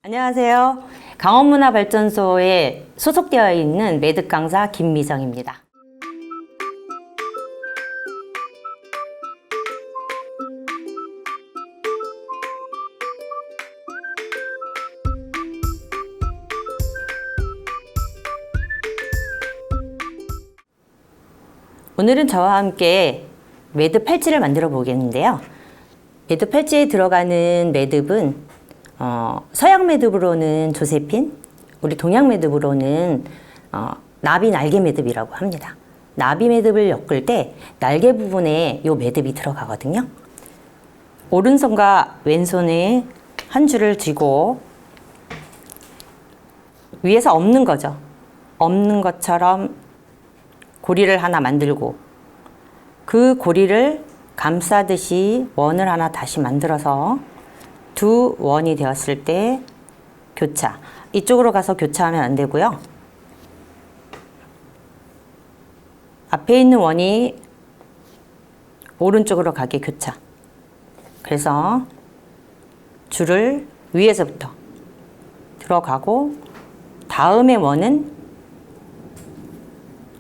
안녕하세요. 강원문화발전소에 소속되어 있는 매듭 강사 김미정입니다. 오늘은 저와 함께 매듭 팔찌를 만들어 보겠는데요. 매듭 팔찌에 들어가는 매듭은 서양 매듭으로는 조세핀, 우리 동양 매듭으로는 나비 날개 매듭이라고 합니다. 나비 매듭을 엮을 때 날개 부분에 이 매듭이 들어가거든요. 오른손과 왼손에 한 줄을 쥐고 위에서 엎는 거죠. 엎는 것처럼 고리를 하나 만들고 그 고리를 감싸듯이 원을 하나 다시 만들어서 두 원이 되었을 때 교차. 이쪽으로 가서 교차하면 안 되고요. 앞에 있는 원이 오른쪽으로 가게 교차. 그래서 줄을 위에서부터 들어가고 다음에 원은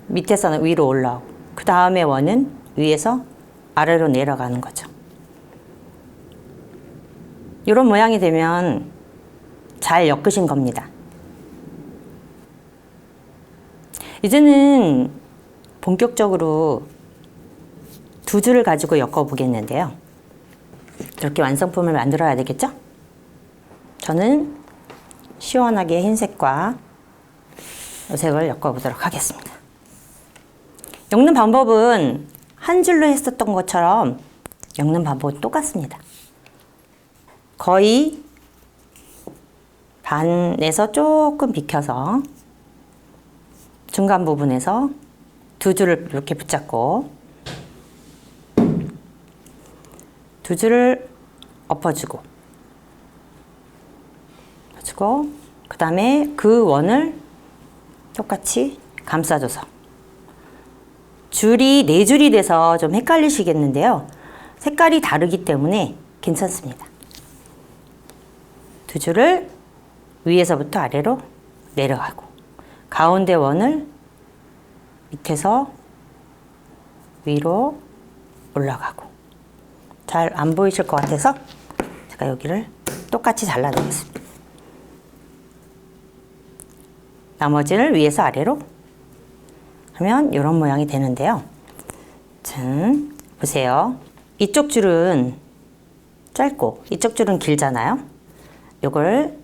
밑에서는 위로 올라오고 그 다음에 원은 위에서 아래로 내려가는 거죠. 이런 모양이 되면 잘 엮으신 겁니다. 이제는 본격적으로 두 줄을 가지고 엮어 보겠는데요. 이렇게 완성품을 만들어야 되겠죠? 저는 시원하게 흰색과 요색을 엮어 보도록 하겠습니다. 엮는 방법은 한 줄로 했었던 것처럼 엮는 방법은 똑같습니다. 거의 반에서 조금 비켜서 중간 부분에서 두 줄을 이렇게 붙잡고 두 줄을 엎어주고 그 다음에 그 원을 똑같이 감싸줘서 줄이 네 줄이 돼서 좀 헷갈리시겠는데요. 색깔이 다르기 때문에 괜찮습니다. 두 줄을 위에서부터 아래로 내려가고 가운데 원을 밑에서 위로 올라가고 잘 안 보이실 것 같아서 제가 여기를 똑같이 잘라내겠습니다. 나머지를 위에서 아래로 하면 이런 모양이 되는데요. 자, 보세요. 이쪽 줄은 짧고 이쪽 줄은 길잖아요. 요걸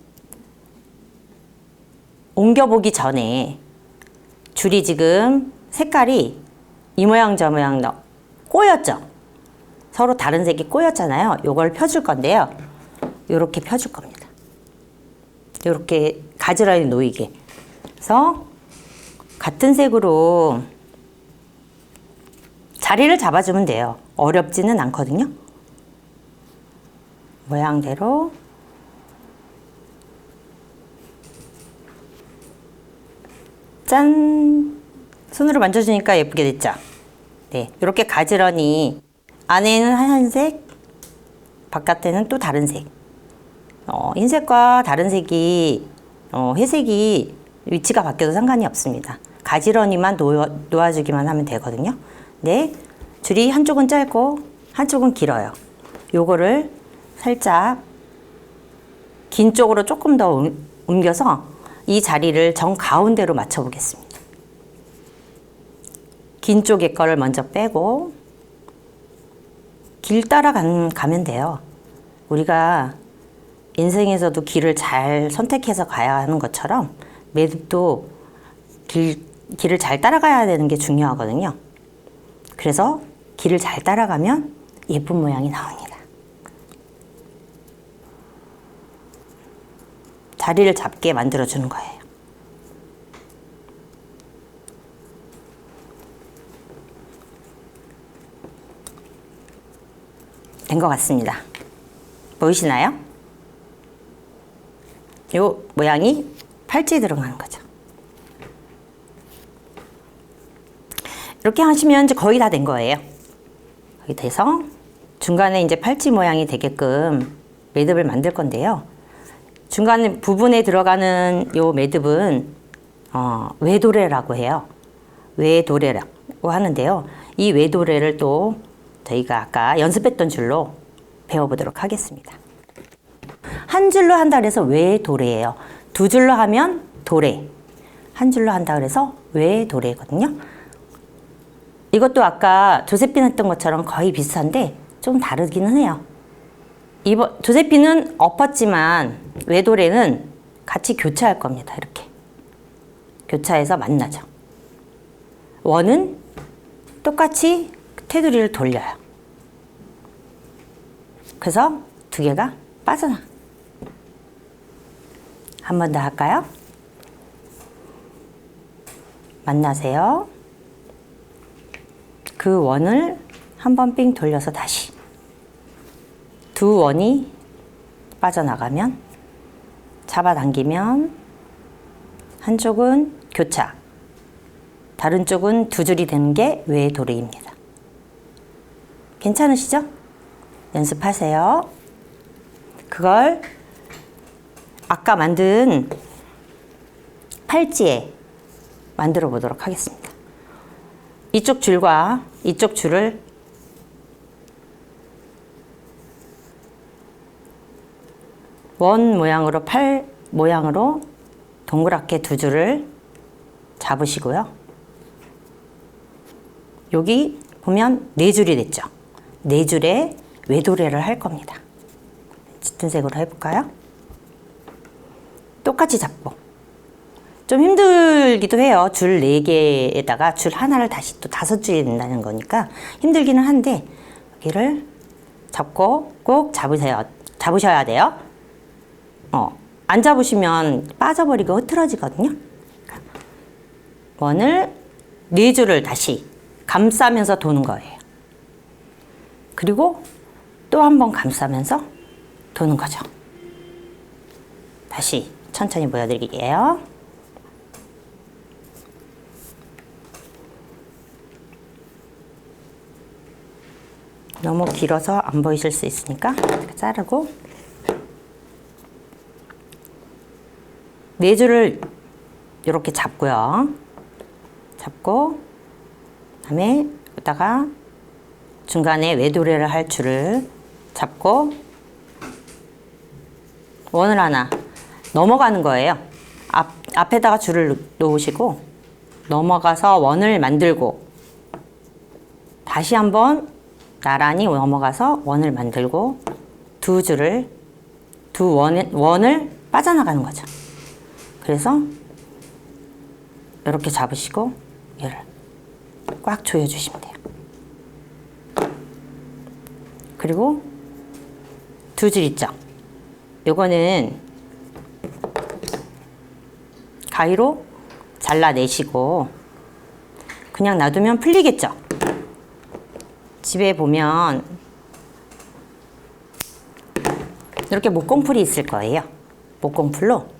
옮겨보기 전에 줄이 지금 색깔이 이 모양 저 모양 꼬였죠? 서로 다른 색이 꼬였잖아요. 요걸 펴줄 건데요. 요렇게 펴줄 겁니다. 요렇게 가지런히 놓이게. 그래서 같은 색으로 자리를 잡아주면 돼요. 어렵지는 않거든요. 모양대로 짠! 손으로 만져주니까 예쁘게 됐죠? 네, 이렇게 가지런히 안에는 하얀색, 바깥에는 또 다른 색. 흰색과 다른 색이 회색이 위치가 바뀌어도 상관이 없습니다. 가지런히만 놓아주기만 하면 되거든요. 네, 줄이 한쪽은 짧고 한쪽은 길어요. 요거를 살짝 긴 쪽으로 조금 더 옮겨서 이 자리를 정 가운데로 맞춰 보겠습니다. 긴 쪽의 거를 먼저 빼고 길 따라 가면 돼요. 우리가 인생에서도 길을 잘 선택해서 가야 하는 것처럼 매듭도 길을 잘 따라가야 되는 게 중요하거든요. 그래서 길을 잘 따라가면 예쁜 모양이 나옵니다. 자리를 잡게 만들어주는 거예요. 된 것 같습니다. 보이시나요? 요 모양이 팔찌에 들어가는 거죠. 이렇게 하시면 이제 거의 다 된 거예요. 거의 돼서 중간에 이제 팔찌 모양이 되게끔 매듭을 만들 건데요. 중간 부분에 들어가는 요 매듭은 외도래라고 해요. 외도래라고 하는데요. 이 외도래를 또 저희가 아까 연습했던 줄로 배워보도록 하겠습니다. 한 줄로 한다 그래서 외도래예요. 두 줄로 하면 도래. 한 줄로 한다 그래서 외도래거든요. 이것도 아까 조세핀 했던 것처럼 거의 비슷한데 좀 다르기는 해요. 조세핀은 엎었지만 외도래는 같이 교차할 겁니다. 이렇게 교차해서 만나죠. 원은 똑같이 테두리를 돌려요. 그래서 두 개가 빠져나. 한 번 더 할까요? 만나세요. 그 원을 한 번 삥 돌려서 다시 두 원이 빠져나가면 잡아당기면 한쪽은 교차, 다른 쪽은 두 줄이 되는 게 외도래입니다. 괜찮으시죠? 연습하세요. 그걸 아까 만든 팔찌에 만들어 보도록 하겠습니다. 이쪽 줄과 이쪽 줄을 원 모양으로, 팔 모양으로 동그랗게 두 줄을 잡으시고요. 여기 보면 네 줄이 됐죠. 네 줄에 외도래를 할 겁니다. 짙은 색으로 해볼까요? 똑같이 잡고. 좀 힘들기도 해요. 줄 4개에다가 줄 하나를 다시 또 5줄이 된다는 거니까 힘들기는 한데 여기를 잡고 꼭 잡으셔야 돼요. 안 잡으시면 빠져버리고 흐트러지거든요. 원을 4줄을 다시 감싸면서 도는 거예요. 그리고 또 한 번 감싸면서 도는 거죠. 다시 천천히 보여드릴게요. 너무 길어서 안 보이실 수 있으니까 자르고 4줄을 이렇게 잡고요. 잡고 그다음에 여기다가 중간에 외도래를 할 줄을 잡고 원을 하나 넘어가는 거예요. 앞에다가 줄을 놓으시고 넘어가서 원을 만들고 다시 한번 나란히 넘어가서 원을 만들고 두 원을 빠져나가는 거죠. 그래서 이렇게 잡으시고 얘를 꽉 조여주시면 돼요. 그리고 두 줄 있죠? 요거는 가위로 잘라내시고 그냥 놔두면 풀리겠죠? 집에 보면 이렇게 목공풀이 있을 거예요. 목공풀로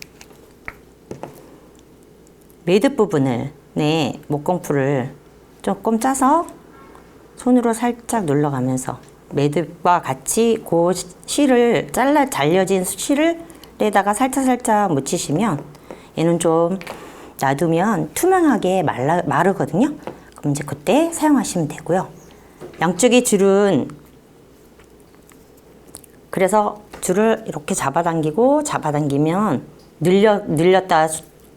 매듭 부분을, 목공풀을 조금 짜서 손으로 살짝 눌러가면서 매듭과 같이 그 실을 잘려진 실에다가 살짝 묻히시면 얘는 좀 놔두면 투명하게 마르거든요. 그럼 이제 그때 사용하시면 되고요. 양쪽의 줄은 그래서 줄을 이렇게 잡아당기면 늘렸다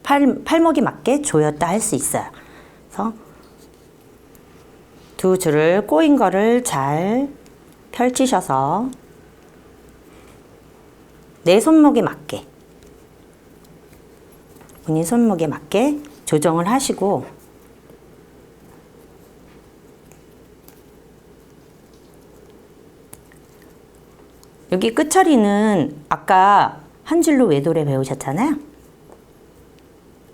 팔목이 맞게 조였다 할 수 있어요. 그래서 두 줄을 꼬인 거를 잘 펼치셔서 내 손목에 맞게 본인 손목에 맞게 조정을 하시고 여기 끝처리는 아까 한 줄로 외도래 배우셨잖아요.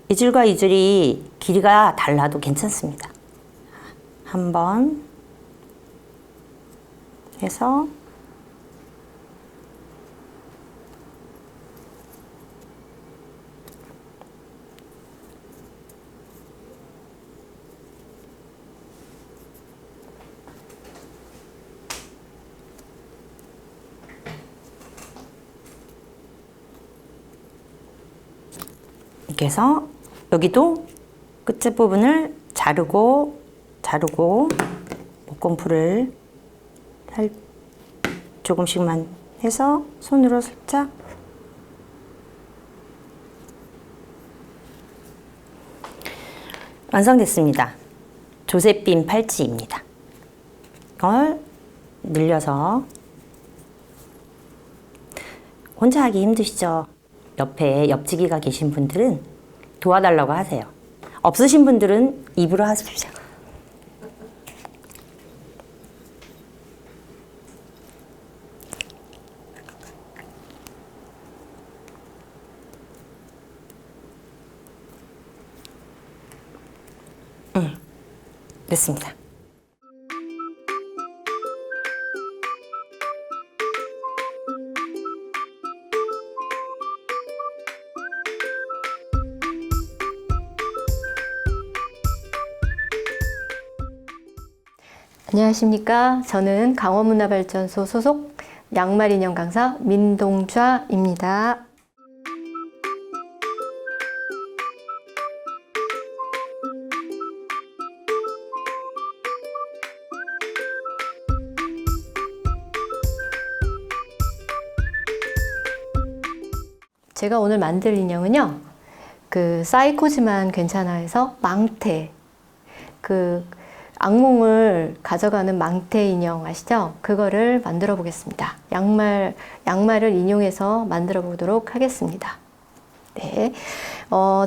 이 줄과 이 줄이 길이가 달라도 괜찮습니다. 한번 해서 이렇게 해서 여기도 끝에 부분을 자르고 목공풀을 조금씩만 해서 손으로 살짝 완성됐습니다. 조셉빈 팔찌입니다. 이걸 늘려서 혼자 하기 힘드시죠? 옆에 옆지기가 계신 분들은 도와달라고 하세요. 없으신 분들은 입으로 하십시오. 됐습니다. 안녕하십니까. 저는 강원문화발전소 소속 양말인형 강사 민동좌입니다. 제가 오늘 만들 인형은요, 그 사이코지만 괜찮아해서 망태, 그 악몽을 가져가는 망태 인형 아시죠? 그거를 만들어 보겠습니다. 양말을 인용해서 만들어 보도록 하겠습니다. 네.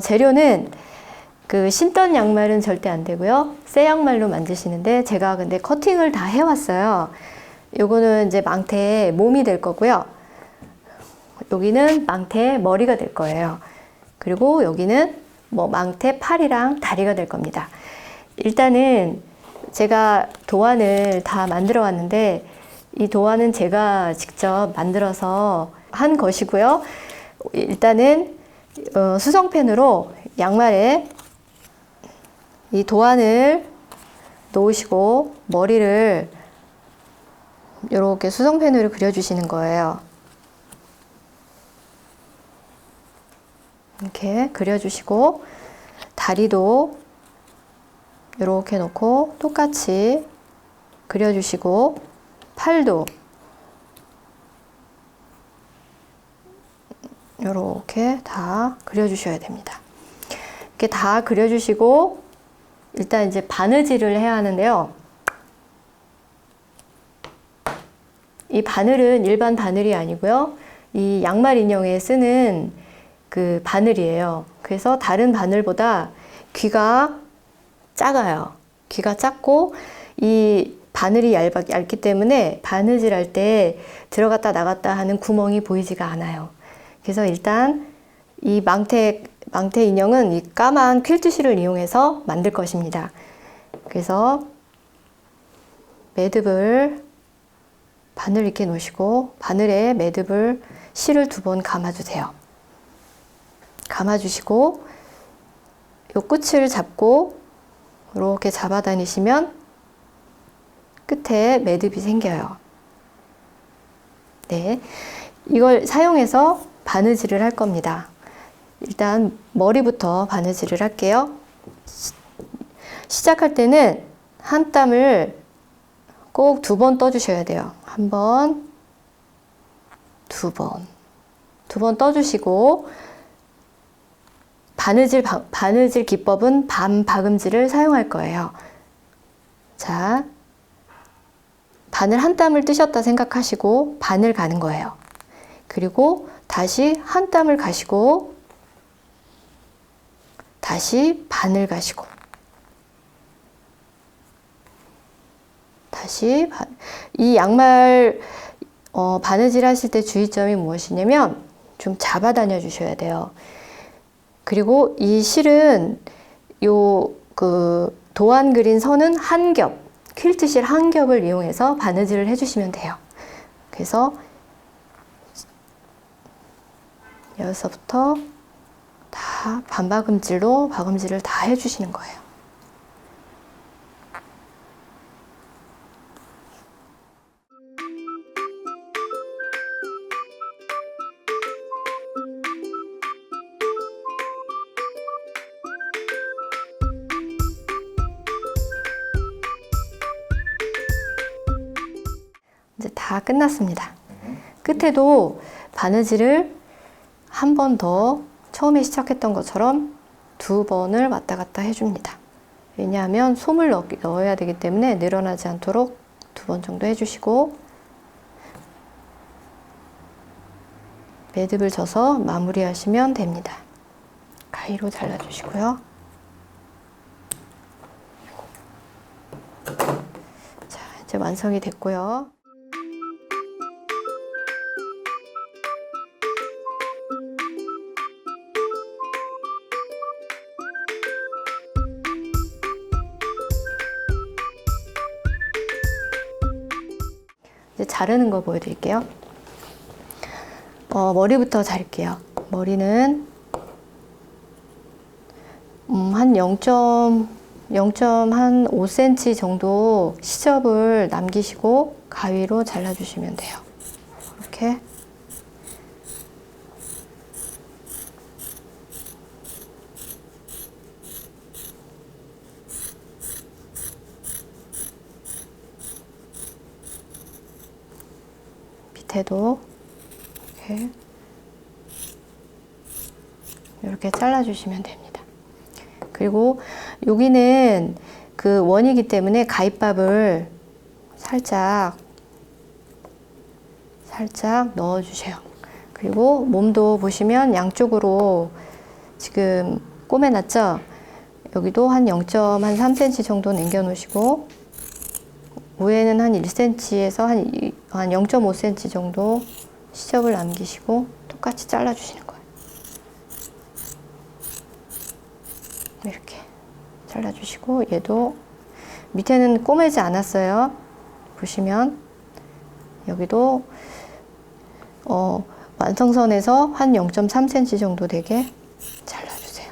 재료는 그 신던 양말은 절대 안 되고요. 새 양말로 만드시는데 제가 근데 커팅을 다 해왔어요. 요거는 이제 망태의 몸이 될 거고요. 여기는 망태의 머리가 될 거예요. 그리고 여기는 뭐 망태 팔이랑 다리가 될 겁니다. 일단은 제가 도안을 다 만들어 왔는데 이 도안은 제가 직접 만들어서 한 것이고요. 일단은 수성펜으로 양말에 이 도안을 놓으시고 머리를 이렇게 수성펜으로 그려주시는 거예요. 이렇게 그려주시고 다리도 이렇게 놓고 똑같이 그려주시고 팔도 이렇게 다 그려주셔야 됩니다. 이렇게 다 그려주시고 일단 이제 바느질을 해야 하는데요. 이 바늘은 일반 바늘이 아니고요. 이 양말 인형에 쓰는 그 바늘이에요. 그래서 다른 바늘보다 귀가 작아요. 귀가 작고 이 바늘이 얇기 때문에 바느질 할 때 들어갔다 나갔다 하는 구멍이 보이지가 않아요. 그래서 일단 이 망태 인형은 이 까만 퀼트실을 이용해서 만들 것입니다. 그래서 매듭을 바늘 이렇게 놓으시고 바늘에 매듭을 실을 2번 감아주세요. 감아주시고 요 끝을 잡고 이렇게 잡아 다니시면 끝에 매듭이 생겨요. 네, 이걸 사용해서 바느질을 할 겁니다. 일단 머리부터 바느질을 할게요. 시작할 때는 한 땀을 꼭 2번 떠주셔야 돼요. 1번, 2번. 2번 떠주시고 바느질 기법은 반박음질을 사용할 거예요. 자, 바늘 한 땀을 뜨셨다 생각하시고 바늘 가는 거예요. 그리고 다시 한 땀을 가시고 다시 바늘 가시고 다시 이 양말 바느질 하실 때 주의점이 무엇이냐면 좀 잡아 다녀 주셔야 돼요. 그리고 이 실은 그 도안 그린 선은 한 겹, 퀼트실 한 겹을 이용해서 바느질을 해주시면 돼요. 그래서 여기서부터 다 반박음질로 박음질을 다 해주시는 거예요. 이제 다 끝났습니다. 끝에도 바느질을 한 번 더 처음에 시작했던 것처럼 2번을 왔다 갔다 해줍니다. 왜냐하면 솜을 넣어야 되기 때문에 늘어나지 않도록 2번 정도 해주시고 매듭을 져서 마무리하시면 됩니다. 가위로 잘라주시고요. 자, 이제 완성이 됐고요. 이제 자르는 거 보여드릴게요. 머리부터 자를게요. 머리는 한 0.5cm 정도 시접을 남기시고 가위로 잘라주시면 돼요. 이렇게. 밑에도 이렇게 잘라주시면 됩니다. 그리고 여기는 그 원이기 때문에 가위밥을 살짝 넣어주세요. 그리고 몸도 보시면 양쪽으로 지금 꼬매놨죠? 여기도 한 0.3cm 정도 남겨놓으시고 위에는 한 1cm에서 한 0.5cm 정도 시접을 남기시고 똑같이 잘라주시는 거예요. 이렇게 잘라주시고 얘도 밑에는 꼬매지 않았어요. 보시면 여기도 완성선에서 한 0.3cm 정도 되게 잘라주세요.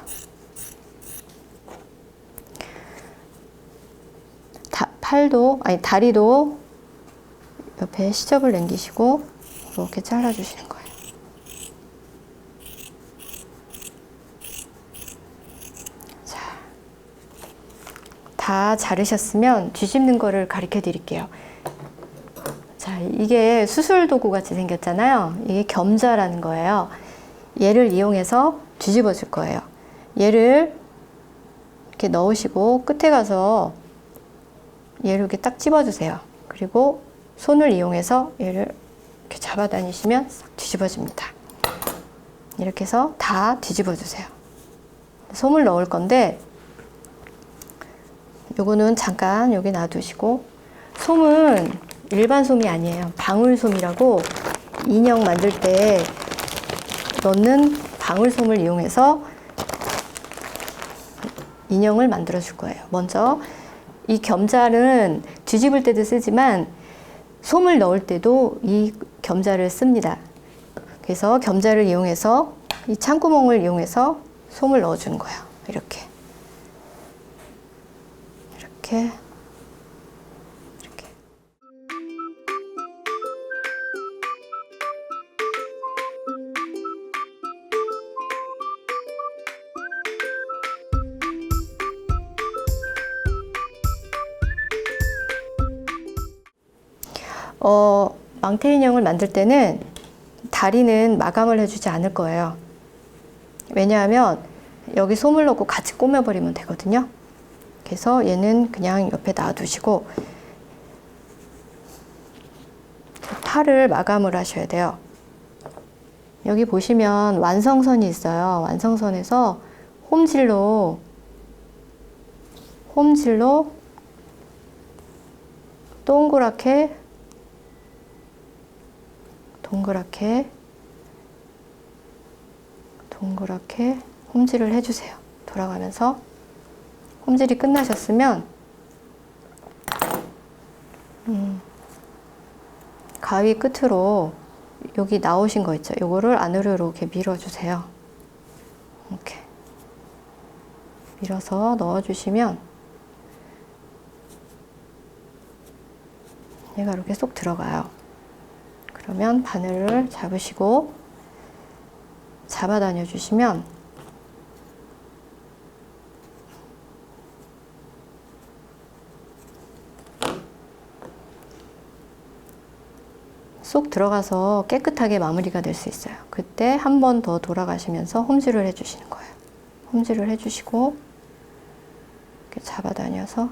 다리도 옆에 시접을 남기시고 이렇게 잘라주시는 거예요. 자, 다 자르셨으면 뒤집는 거를 가르쳐 드릴게요. 자, 이게 수술 도구 같이 생겼잖아요. 이게 겸자라는 거예요. 얘를 이용해서 뒤집어 줄 거예요. 얘를 이렇게 넣으시고 끝에 가서 얘를 이렇게 딱 집어주세요. 그리고 손을 이용해서 얘를 이렇게 잡아 다니시면 싹 뒤집어집니다. 이렇게 해서 다 뒤집어 주세요. 솜을 넣을 건데 요거는 잠깐 여기 놔두시고, 솜은 일반 솜이 아니에요. 방울솜이라고 인형 만들 때 넣는 방울솜을 이용해서 인형을 만들어 줄 거예요. 먼저 이 겸자는 뒤집을 때도 쓰지만 솜을 넣을 때도 이 겸자를 씁니다. 그래서 겸자를 이용해서 이 창구멍을 이용해서 솜을 넣어주는 거예요. 이렇게 이렇게 이렇게. 망태 인형을 만들 때는 다리는 마감을 해주지 않을 거예요. 왜냐하면 여기 솜을 넣고 같이 꼬매버리면 되거든요. 그래서 얘는 그냥 옆에 놔두시고 팔을 마감을 하셔야 돼요. 여기 보시면 완성선이 있어요. 완성선에서 홈질로 동그랗게 홈질을 해주세요. 돌아가면서. 홈질이 끝나셨으면 가위 끝으로 여기 나오신 거 있죠? 요거를 안으로 이렇게 밀어주세요. 이렇게 밀어서 넣어주시면 얘가 이렇게 쏙 들어가요. 그러면 바늘을 잡으시고 잡아다녀 주시면 쏙 들어가서 깨끗하게 마무리가 될 수 있어요. 그때 한 번 더 돌아가시면서 홈질을 해주시는 거예요. 홈질을 해주시고 이렇게 잡아다녀서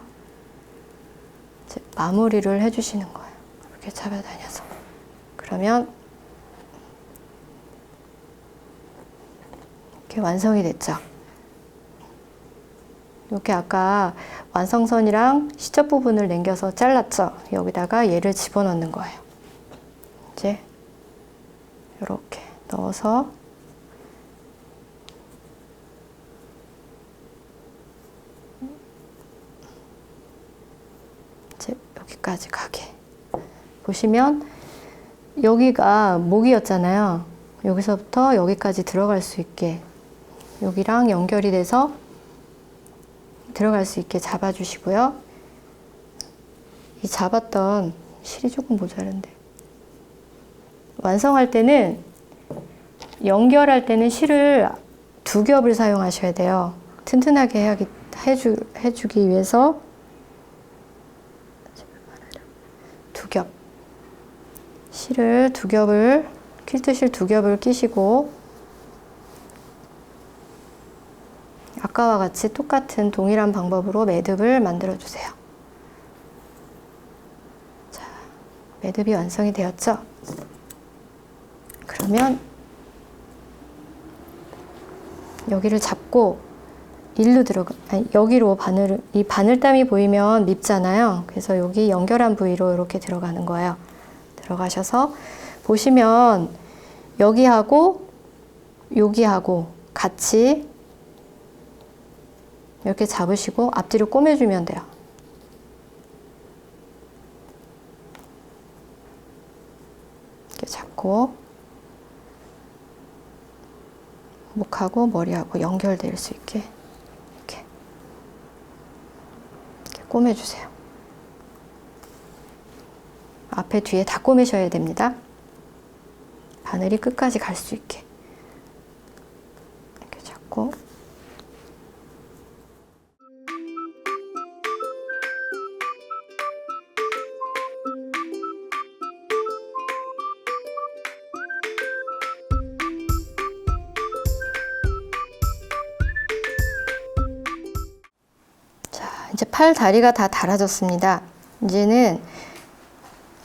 이제 마무리를 해주시는 거예요. 이렇게 잡아다녀서. 그러면 이렇게 완성이 됐죠. 이렇게 아까 완성선이랑 시접 부분을 남겨서 잘랐죠. 여기다가 얘를 집어넣는 거예요. 이제 이렇게 넣어서 이제 여기까지 가게. 보시면 여기가 목이었잖아요. 여기서부터 여기까지 들어갈 수 있게 여기랑 연결이 돼서 들어갈 수 있게 잡아주시고요. 이 잡았던 실이 조금 모자른데 완성할 때는 연결할 때는 실을 2겹을 사용하셔야 돼요. 튼튼하게 해주기 위해서 2겹 실을 2겹을 퀼트실 2겹을 끼시고 아까와 같이 똑같은 동일한 방법으로 매듭을 만들어 주세요. 자, 매듭이 완성이 되었죠? 그러면 여기를 잡고 여기로 이 바늘땀이 보이면 밉잖아요. 그래서 여기 연결한 부위로 이렇게 들어가는 거예요. 들어가셔서 보시면 여기하고 여기하고 같이 이렇게 잡으시고 앞뒤로 꼬매주면 돼요. 이렇게 잡고 목하고 머리하고 연결될 수 있게 이렇게 꼬매주세요. 앞에 뒤에 다 꼬매셔야 됩니다. 바늘이 끝까지 갈 수 있게 이렇게 잡고 이제 팔 다리가 다 달아졌습니다. 이제는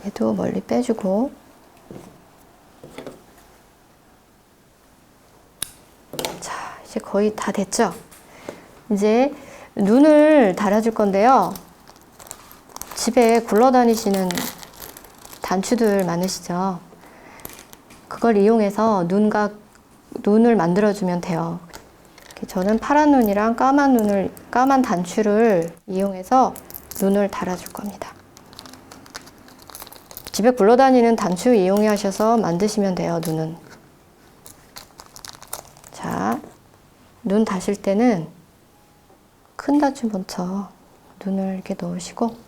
얘도 멀리 빼주고 자, 이제 거의 다 됐죠? 이제 눈을 달아줄 건데요. 집에 굴러다니시는 단추들 많으시죠? 그걸 이용해서 눈을 만들어주면 돼요. 저는 파란 눈이랑 까만 단추를 이용해서 눈을 달아줄 겁니다. 집에 굴러다니는 단추 이용하셔서 만드시면 돼요, 눈은. 자, 눈 다실 때는 큰 단추 먼저 눈을 이렇게 넣으시고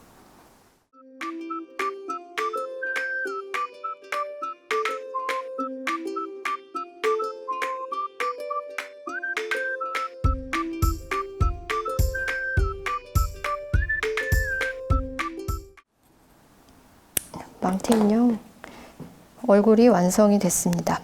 망태 인형 얼굴이 완성이 됐습니다.